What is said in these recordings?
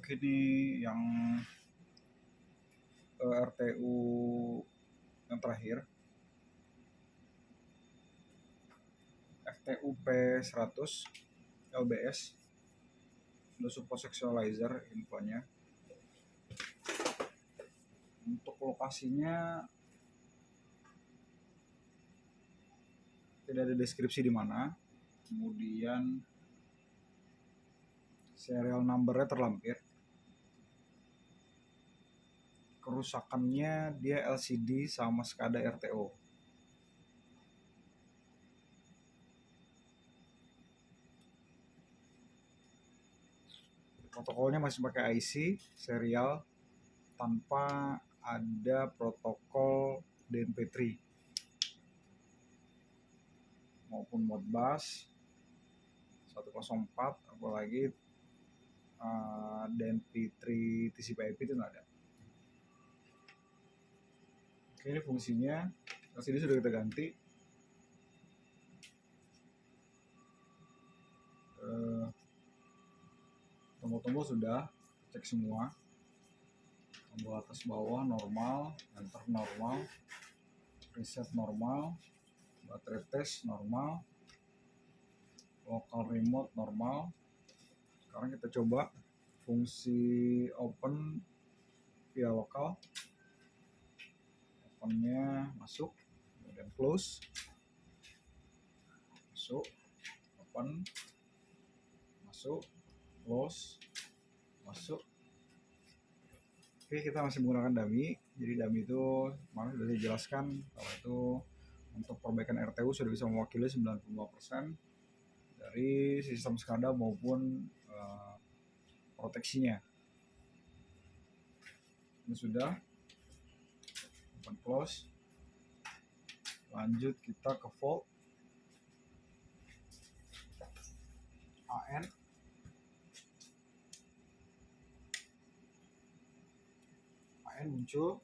ini yang RTU yang terakhir, FTU P100 LBS, untuk support sexualizer infonya. Untuk lokasinya tidak ada deskripsi di mana, kemudian serial numbernya terlampir. Kerusakannya dia LCD sama SCADA RTO. Protokolnya masih pakai IC serial tanpa ada protokol DNP3 maupun Modbus 104, apalagi DNP3 TCP/IP itu nggak ada. Oke, ini fungsinya. LCD sudah kita ganti. Tombol-tombol sudah cek semua. Tombol atas bawah normal, enter normal, reset normal, baterai tes normal, local remote normal. Sekarang kita coba fungsi open via lokal. Opennya masuk, kemudian close, masuk, open, masuk, close, masuk. Oke, kita masih menggunakan dummy. Jadi dummy itu kemarin sudah dijelaskan kalau itu untuk perbaikan RTU sudah bisa mewakili 95% dari sistem SCADA maupun proteksinya. Ini sudah open close. Lanjut kita ke fault AN. AN muncul,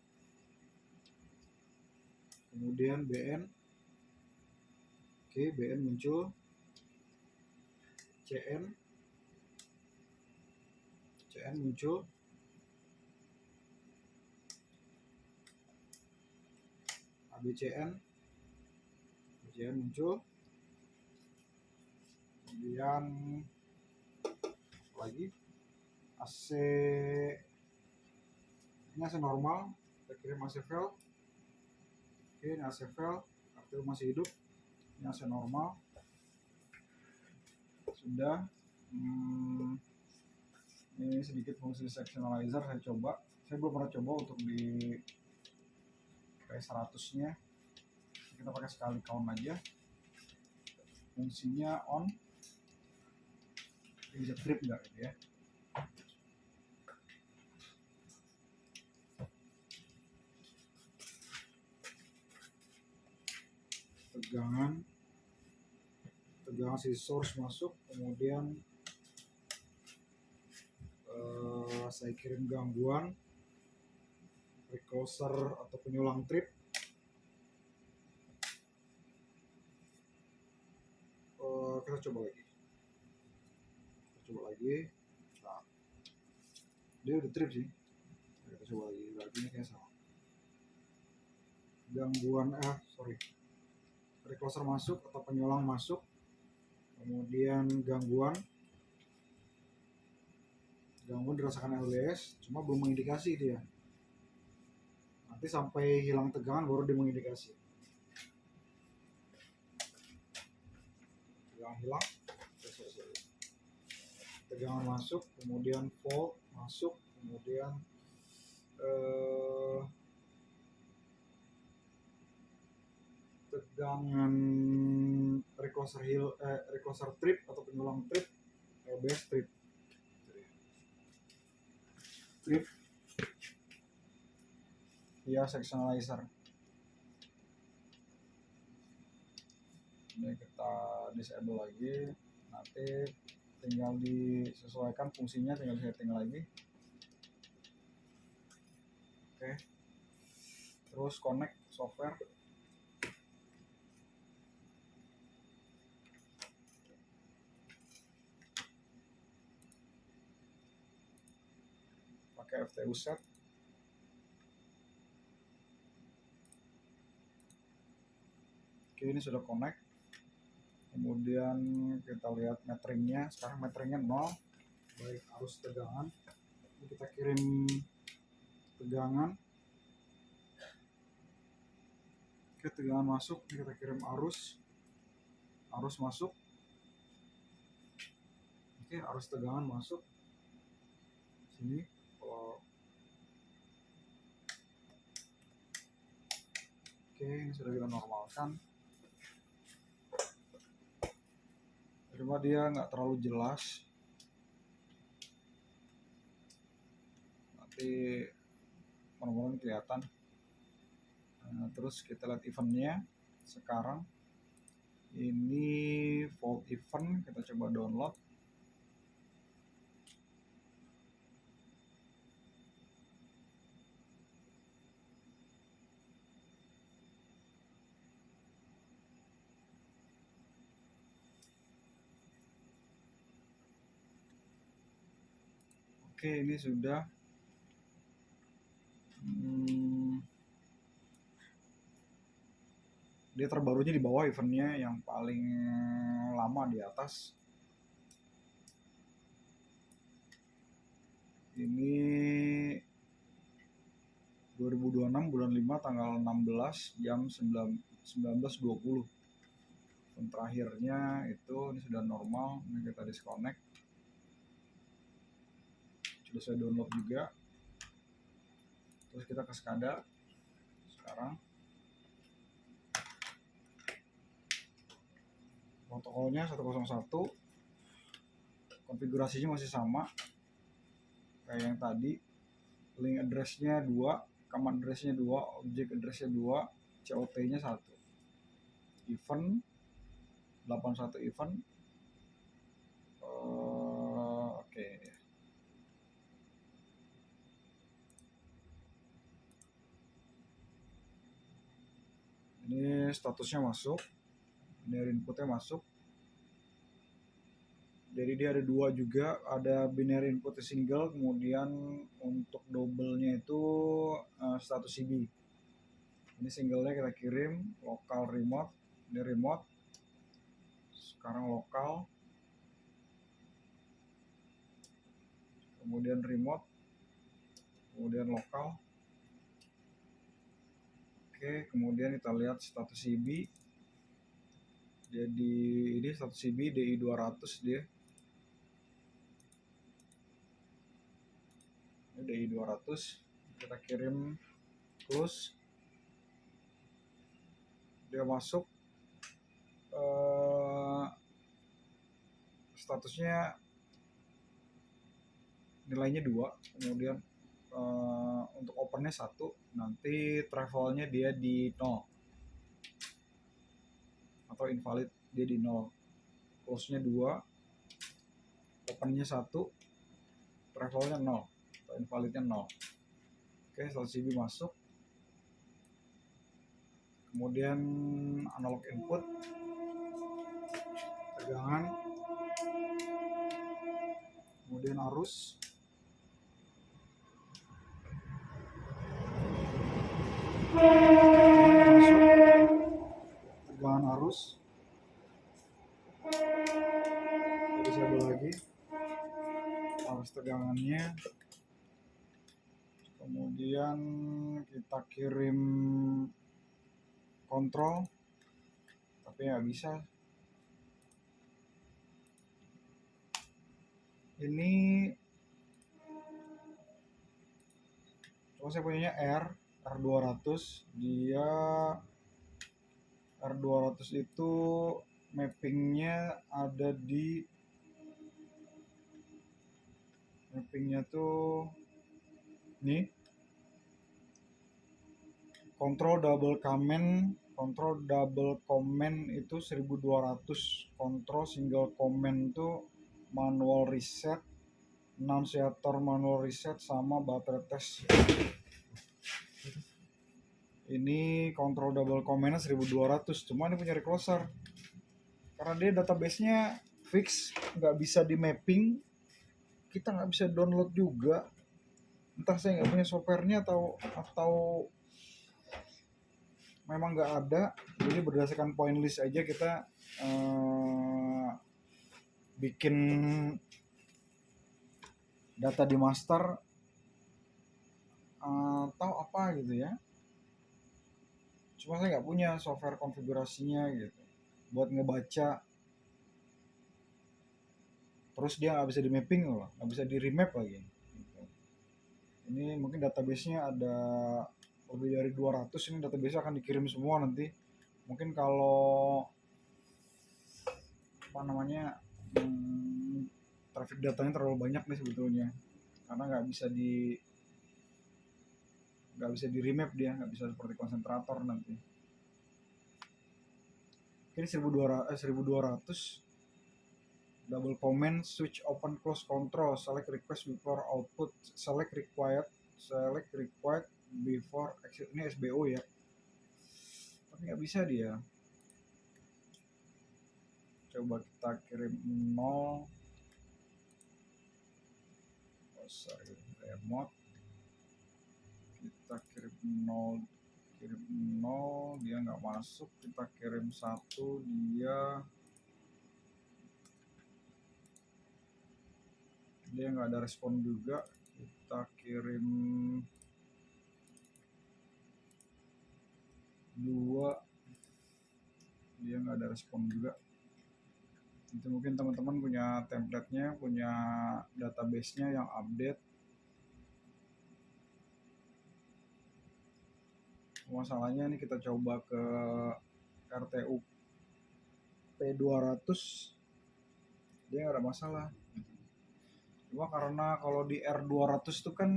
kemudian BN. Oke, BN muncul, CN muncul, ABCN muncul, kemudian lagi AC, ini AC normal, kita kirim AC fail. Oke, ini AC fail, RTU masih hidup. Ini AC normal sudah. Ini sedikit fungsi sectionalizer saya coba. Saya belum pernah coba untuk di P100 nya. Kita pakai sekali count aja. Fungsinya on. Ini bisa trip nggak gitu ya. Tegangan si source masuk, kemudian saya kirim gangguan recloser atau penyulang trip. Kita coba lagi. Nah, dia udah trip sih. Kita coba lagi, berarti ini kayak sama. Gangguan recloser masuk atau penyulang masuk, kemudian gangguan dirasakan LBS, cuma belum mengindikasi dia. Nanti sampai hilang tegangan baru dia mengindikasi. Hilang, tegangan masuk, kemudian fault masuk, kemudian tegangan recloser trip atau penyulang trip, LBS trip via sectionalizer. Ini kita disable lagi, nanti tinggal disesuaikan fungsinya, tinggal setting lagi. Oke, terus connect software. pakai FTU set. Oke, ini sudah connect. Kemudian kita lihat meteringnya. Sekarang meteringnya 0, baik arus tegangan. Ini kita kirim tegangan. Oke, tegangan masuk. Ini kita kirim arus masuk. Oke, arus tegangan masuk sini. Oke, ini sudah kita normalkan. Cuma dia nggak terlalu jelas, nanti mudah-mudahan kelihatan. Nah, terus kita lihat eventnya. Sekarang ini volt event, kita coba download. Oke, ini sudah dia terbarunya di bawah eventnya, yang paling lama di atas. Ini 2026 bulan 5 tanggal 16 jam 19.20. Dan terakhirnya itu ini sudah normal. Ini kita disconnect. Sudah saya download juga. Terus kita ke SCADA sekarang. Protokolnya 101. Konfigurasinya masih sama kayak yang tadi. Link address-nya 2, command address-nya 2, object address-nya 2, COT-nya 1. Event 81 event. Oke. Ini statusnya masuk. Binary inputnya masuk. Jadi dia ada 2 juga, ada binary input single, kemudian untuk double-nya itu status CB. Ini single-nya kita kirim lokal remote, ini remote. Sekarang lokal. Kemudian remote. Kemudian lokal. Oke, kemudian kita lihat status CB. Jadi ini status CB DI 200 dia. Ini DI 200. Kita kirim close. Dia masuk. Statusnya nilainya 2. Kemudian untuk opennya 1, nanti travelnya dia di 0 atau invalid, dia di 0. Close nya 2, opennya 1, travelnya 0 atau invalidnya 0. Oke, status CB masuk. Kemudian analog input, tegangan, kemudian arus, masuk, tegangan arus. Jadi saya lagi arus tegangannya. Kemudian kita kirim kontrol, tapi nggak bisa. Ini saya punyanya R200. Dia R200 itu mappingnya ada di tuh nih, control double comment itu 1200, control single comment itu manual reset, annunciator manual reset, sama baterai test. Ini control double comment-nya 1200, cuma ini punya recloser karena dia database-nya fix, nggak bisa di mapping, kita nggak bisa download juga. entah saya nggak punya softwarenya atau memang nggak ada. Jadi berdasarkan point list aja kita bikin data di master atau apa gitu ya. Cuma saya nggak punya software konfigurasinya gitu buat ngebaca, terus dia nggak bisa di mapping loh, nggak bisa di remap lagi gitu. Ini mungkin database-nya ada lebih dari 200, ini database akan dikirim semua nanti. Mungkin kalau apa namanya traffic datanya terlalu banyak nih sebetulnya, karena nggak bisa di remap, dia nggak bisa seperti konsentrator nanti. Ini 1200 double comment, switch open close control, select request before output, select required before exit. Ini SBO ya, tapi nggak bisa dia. Coba kita kirim 0, sorry, remote, kita kirim 0, dia nggak masuk. Kita kirim 1, dia nggak ada respon juga. Kita kirim 2, dia nggak ada respon juga. Itu mungkin teman-teman punya template-nya, punya database-nya yang update. Masalahnya ini kita coba ke RTU P200, dia nggak ada masalah. Cuma karena kalau di R200 itu kan,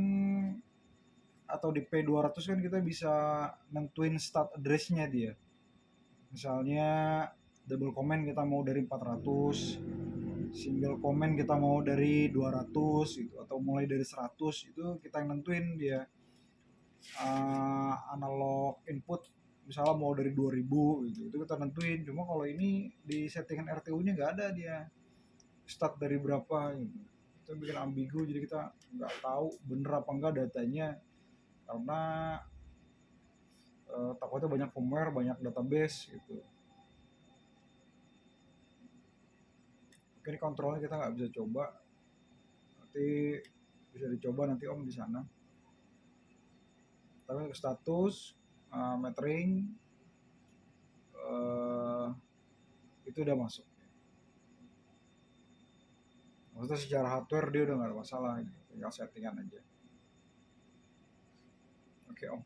atau di P200 kan kita bisa nentuin start address-nya dia. Misalnya double comment kita mau dari 400, single comment kita mau dari 200 gitu, atau mulai dari 100, itu kita yang nentuin dia. Analog input misalnya mau dari 2000 gitu, itu kita nentuin. Cuma kalau ini di settingan RTU-nya nggak ada dia start dari berapa gitu. Itu bikin ambigu, jadi kita nggak tahu bener apa enggak datanya, karena takutnya banyak firmware, banyak database gitu. Oke, ini kontrolnya kita nggak bisa coba, nanti bisa dicoba nanti Om di sana. Tapi untuk status metering itu udah masuk. Maksudnya secara hardware dia udah nggak ada masalah, tinggal settingan aja. Oke Om.